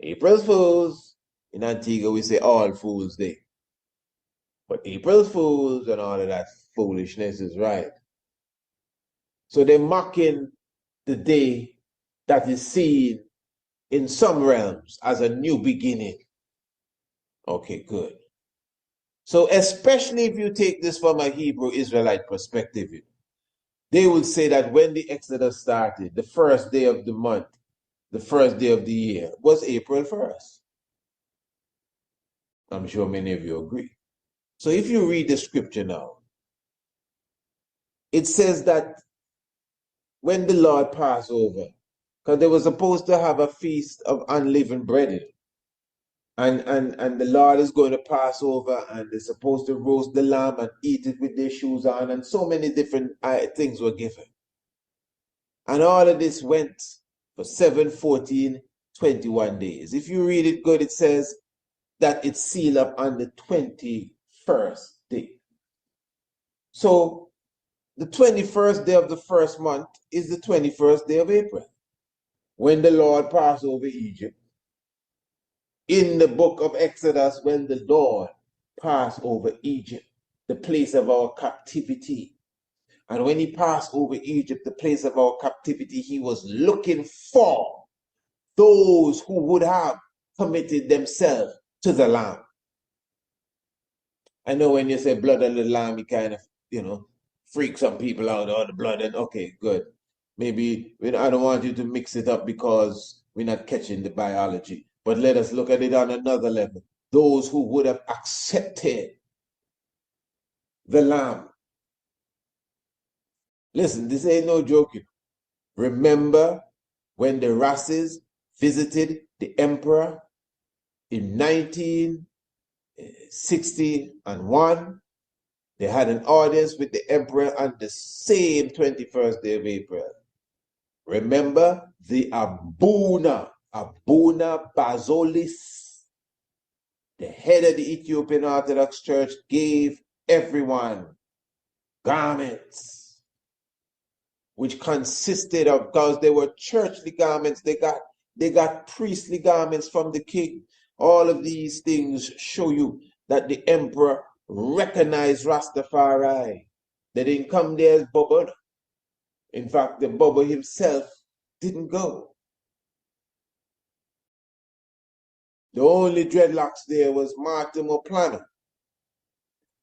S1: April Fools. In Antigua, we say All Fools Day. But April Fools and all of that foolishness is right. So they're mocking the day that is seen in some realms as a new beginning. Okay, good. So especially if you take this from a Hebrew Israelite perspective, they would say that when the Exodus started, the first day of the month, the first day of the year was April 1st. I'm sure many of you agree. So if you read the scripture now, it says that when the Lord passed over, because they were supposed to have a feast of unleavened bread, and the Lord is going to pass over, and they're supposed to roast the lamb and eat it with their shoes on, and so many different things were given. And all of this went for 7, 14, 21 days. If you read it good, it says that it's sealed up on the 21st day. So the 21st day of the first month is the 21st day of April, when the Lord passed over Egypt. In the book of Exodus, when the Lord passed over Egypt, the place of our captivity. And when he passed over Egypt, the place of our captivity, he was looking for those who would have committed themselves to the Lamb. I know when you say blood of the Lamb, you kind of, freak some people out, oh, the blood, and okay, good. Maybe I don't want you to mix it up because we're not catching the biology. But let us look at it on another level. Those who would have accepted the Lamb. Listen, this ain't no joking. Remember when the Rasses visited the emperor in 1961? They had an audience with the emperor on the same 21st day of April. Remember the Abuna Basolis, the head of the Ethiopian Orthodox Church, gave everyone garments, which consisted of, because they were churchly garments, they got priestly garments from the king. All of these things show you that the emperor recognized Rastafari. They didn't come there as Bubba. In fact, the Bubba himself didn't go. The only dreadlocks there was Martin Moplana.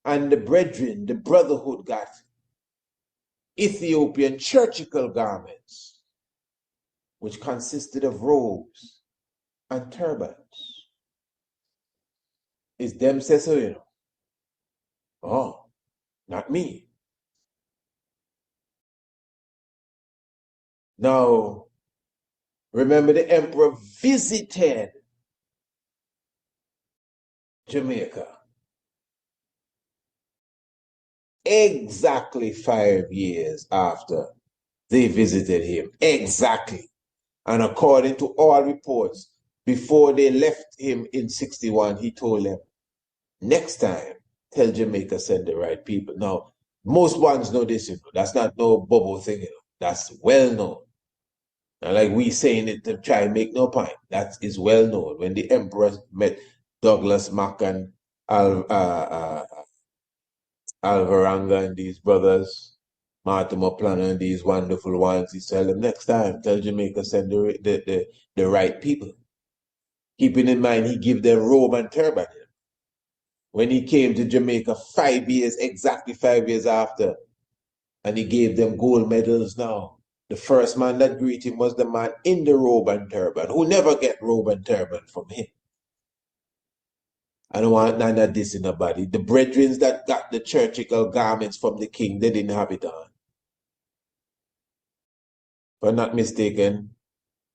S1: And the brethren, the brotherhood, got Ethiopian churchical garments, which consisted of robes and turbans. It's them say so, Oh, not me. Now, remember the emperor visited Jamaica exactly 5 years after they visited him. Exactly. And according to all reports, before they left him in 61, he told them, next time, tell Jamaica send the right people. Now, most ones know this, That's not no bubble thing, That's well known. And like we saying it to try and make no point. That is well known. When the emperor met Douglas Mack and Alvaranga and these brothers, Martin Moplana and these wonderful ones, he tell them next time, tell Jamaica send the right people. Keeping in mind, he give them robe and turban. When he came to Jamaica exactly 5 years after, and he gave them gold medals now. The first man that greeted him was the man in the robe and turban, who never get robe and turban from him. I don't want none of this in nobody. The brethren that got the churchical garments from the king, they didn't have it on. If I'm not mistaken,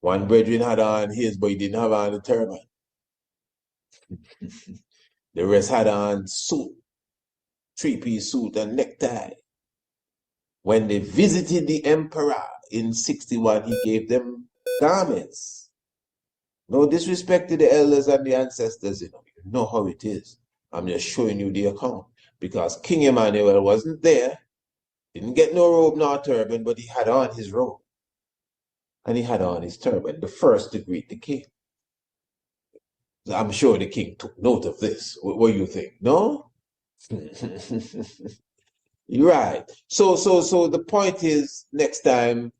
S1: one brethren had on his, but he didn't have on the turban. The rest had on suit, three-piece suit and necktie. When they visited the emperor in 61, he gave them garments. No disrespect to the elders and the ancestors, You know how it is. I'm just showing you the account. Because King Emmanuel wasn't there, didn't get no robe nor turban, but he had on his robe. And he had on his turban, the first to greet the king. I'm sure the king took note of this. What do you think? No? You're right. So the point is, next time,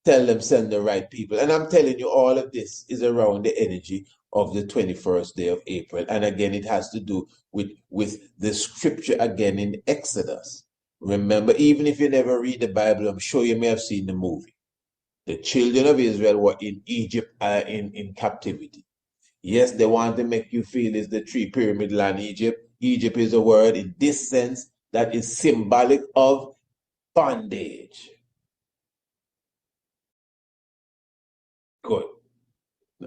S1: tell them send the right people. And I'm telling you, all of this is around the energy of the 21st day of April. And again, it has to do with the scripture again in Exodus. Remember, even if you never read the Bible, I'm sure you may have seen the movie. The children of Israel were in Egypt, in captivity. Yes, they want to make you feel it's the three pyramid land Egypt. Egypt is a word in this sense that is symbolic of bondage. Good.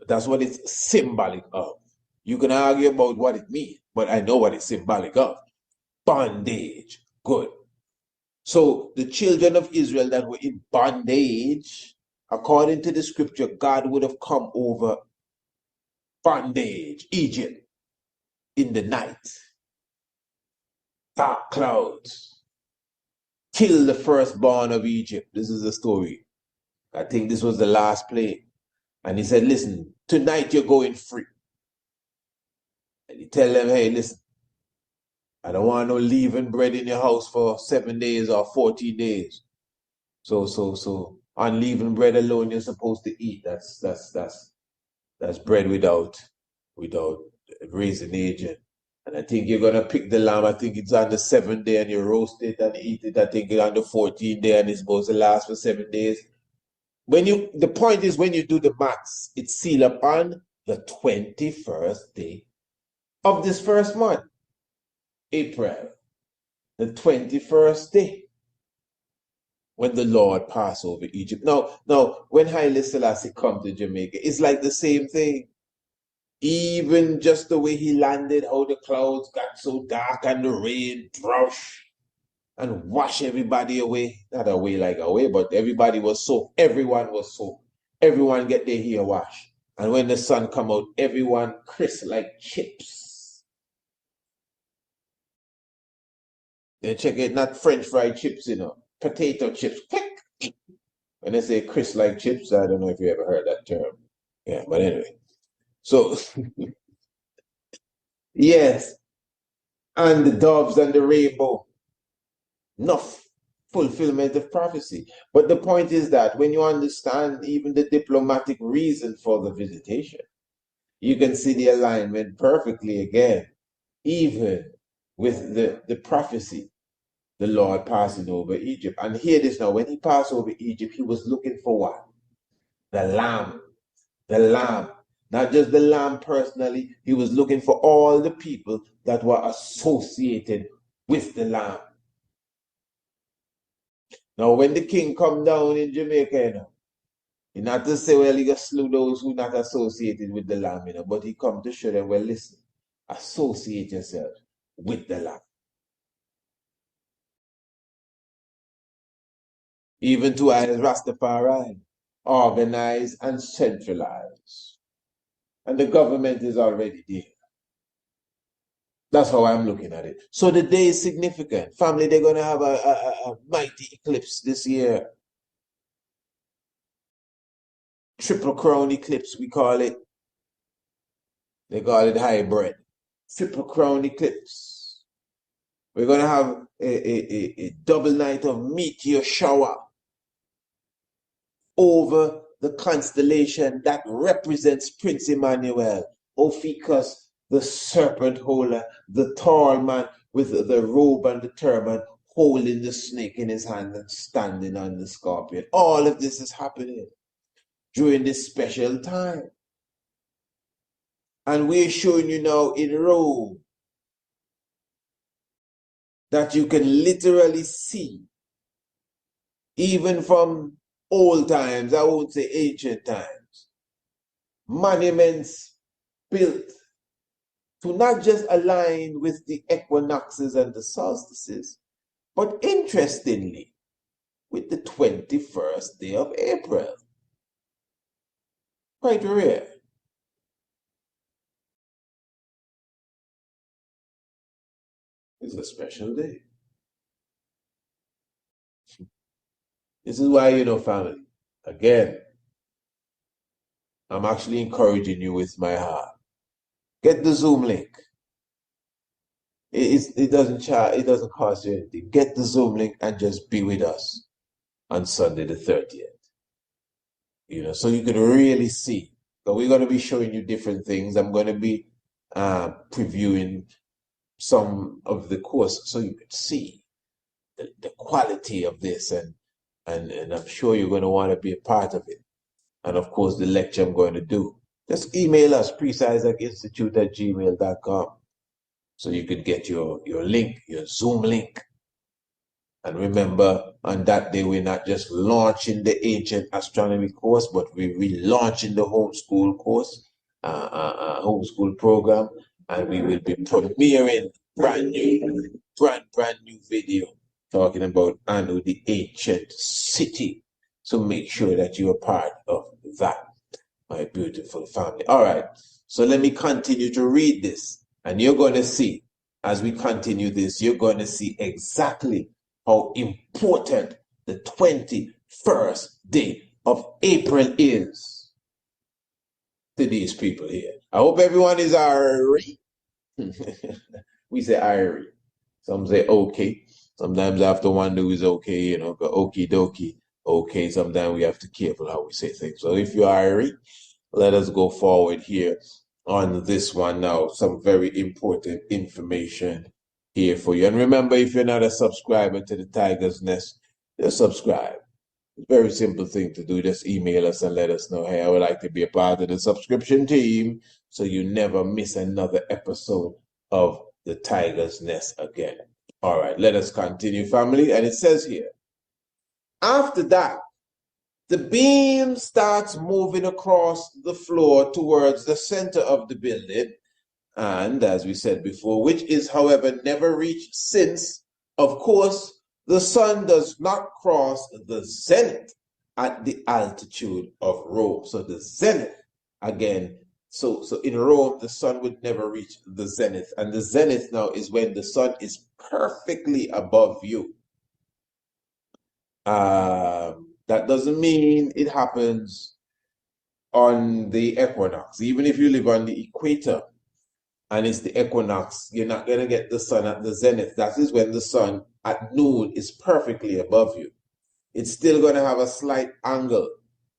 S1: That's what it's symbolic of. You can argue about what it means, but I know what it's symbolic of. Bondage. Good. So the children of Israel that were in bondage, according to the scripture, God would have come over bondage, Egypt, in the night. Dark clouds. Kill the firstborn of Egypt. This is the story. I think this was the last plague. And he said, listen, tonight you're going free. And he tell them, hey, listen, I don't want no leavened bread in your house for 7 days or 14 days. So unleavened bread alone you're supposed to eat. That's bread without raisin agent. And I think you're gonna pick the lamb. I think it's on the 7th day and you roast it and eat it. I think it's on the 14th day and it's supposed to last for 7 days. The point is when you do the maths, it's sealed upon the 21st day of this first month, April, the 21st day, when the Lord passed over Egypt. Now, when Haile Selassie come to Jamaica, it's like the same thing. Even just the way he landed, how the clouds got so dark and the rain drush and wash everybody away. Not away like away, but everybody was soaked. Everyone was soaked. Everyone get their hair washed. And when the sun come out, everyone crisp like chips. They check it, not French fried chips, potato chips. When they say crisp like chips, I don't know if you ever heard that term. Yeah, but anyway. So, yes. And the doves and the rainbow. Enough fulfillment of prophecy. But the point is that when you understand even the diplomatic reason for the visitation, you can see the alignment perfectly again, even with the prophecy, the Lord passing over Egypt. And hear this now, when he passed over Egypt, he was looking for what? The lamb. The lamb. Not just the lamb personally, he was looking for all the people that were associated with the lamb. Now, when the king come down in Jamaica, he not to say, well, he got slew those who not associated with the lamb, but he come to show them, well, listen, associate yourself with the lamb. Even to as Rastafari, organized and centralized. And the government is already there. That's how I'm looking at it. So the day is significant. Family, they're going to have a mighty eclipse this year. Triple crown eclipse, we call it. They call it hybrid. Triple crown eclipse. We're going to have a double night of meteor shower over the constellation that represents Prince Emmanuel, Ophiuchus, the serpent holder, the tall man with the robe and the turban, holding the snake in his hand and standing on the scorpion. All of this is happening during this special time. And we're showing you now in Rome that you can literally see, even from old times, I won't say ancient times, monuments built to not just align with the equinoxes and the solstices, but interestingly, with the 21st day of April. Quite rare. It's a special day. This is why, family, again, I'm actually encouraging you with my heart. Get the Zoom link. It doesn't charge, it doesn't cost you anything. Get the Zoom link and just be with us on Sunday the 30th. So you can really see. So we're going to be showing you different things. I'm going to be previewing some of the course so you can see the quality of this, and I'm sure you're going to want to be a part of it. And of course, the lecture I'm going to do. Just email us, priestisiaacinstitute@gmail.com, so you could get your link, your Zoom link. And remember, on that day, we're not just launching the Ancient Astronomy course, but we're relaunching the homeschool course, homeschool program, and we will be premiering brand new video talking about Anu, the ancient city. So make sure that you are part of that, my beautiful family. All right, so let me continue to read this, and you're going to see, as we continue this, you're going to see exactly how important the 21st day of April is to these people here. I hope everyone is alright. We say alright. Some say okay. Sometimes I have to wonder who's okay, but okie dokie. Okay, sometimes we have to be careful how we say things. So if you are alright, let us go forward here on this one now. Some very important information here for you. And remember, if you're not a subscriber to the Tiger's Nest, just subscribe. It's a very simple thing to do. Just email us and let us know, hey, I would like to be a part of the subscription team, so you never miss another episode of the Tiger's Nest again. All right, let us continue, family. And it says here, after that, the beam starts moving across the floor towards the center of the building, and as we said before, which is, however, never reached since, of course, the sun does not cross the zenith at the altitude of Rome. So the zenith, again, so in Rome, the sun would never reach the zenith. And the zenith now is when the sun is perfectly above you. That doesn't mean it happens on the equinox. Even if you live on the equator and it's the equinox, you're not going to get the sun at the zenith. That is when the sun at noon is perfectly above you. It's still going to have a slight angle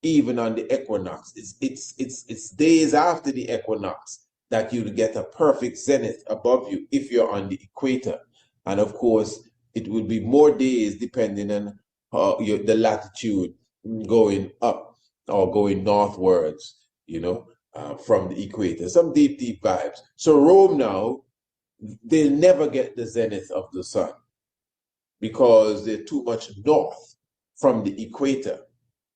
S1: even on the equinox. It's days after the equinox that you'll get a perfect zenith above you if you're on the equator. And of course, it will be more days depending on the latitude going up or going northwards, from the equator. Some deep vibes. So Rome now, they'll never get the zenith of the sun because they're too much north from the equator.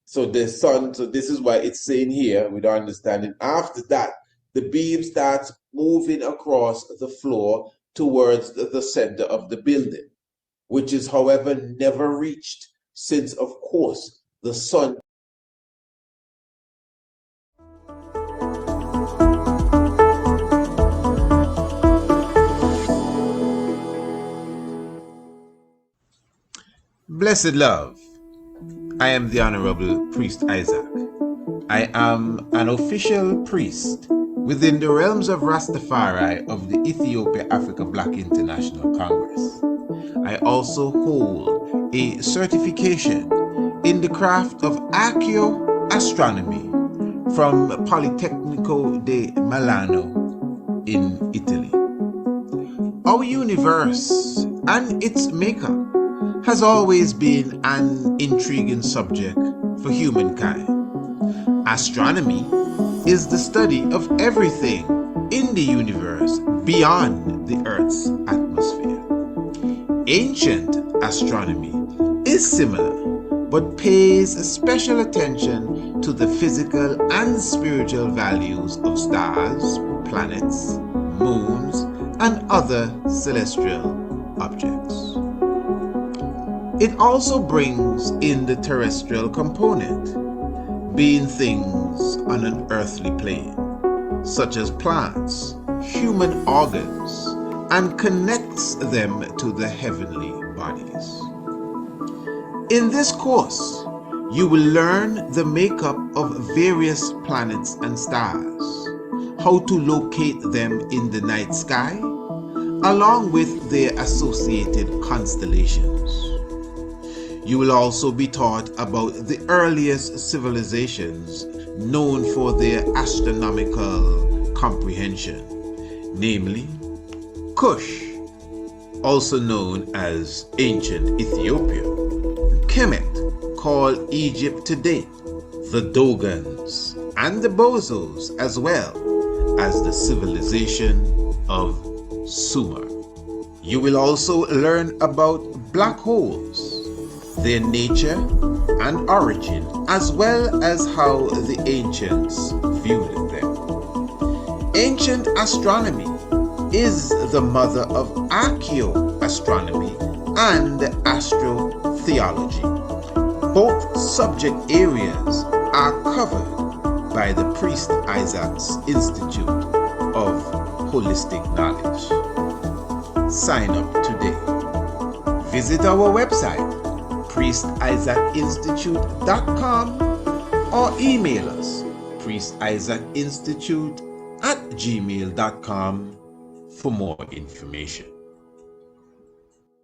S1: So the sun, so this is why it's saying here, with our understanding, after that, the beam starts moving across the floor towards the center of the building, which is, however, never reached since, of course, the sun. Blessed love, I am the Honorable Priest Isaac. I am an official priest within the realms of Rastafari of the Ethiopia-Africa Black International Congress. I also hold a certification in the craft of ARCHAEOASTRONOMY from Politecnico di Milano in Italy. Our universe and its makeup has always been an intriguing subject for humankind. Astronomy is the study of everything in the universe beyond the Earth's atmosphere. Ancient astronomy is similar, but pays special attention to the physical and spiritual values of stars, planets, moons, and other celestial objects. It also brings in the terrestrial component, being things on an earthly plane, such as plants, human organs, and connects them to the heavenly bodies. In this course, you will learn the makeup of various planets and stars, how to locate them in the night sky, along with their associated constellations. You will also be taught about the earliest civilizations known for their astronomical comprehension, namely Kush, also known as ancient Ethiopia, Kemet, called Egypt today, the Dogons, and the Bozos, as well as the civilization of Sumer. You will also learn about black holes, their nature and origin, as well as how the ancients viewed them. Ancient astronomy is the mother of archaeoastronomy and astrotheology. Both subject areas are covered by the Priest Isaac's Institute of Holistic Knowledge. Sign up today. Visit our website, priestisaacinstitute.com, or email us, priestisaacinstitute@gmail.com, for more information.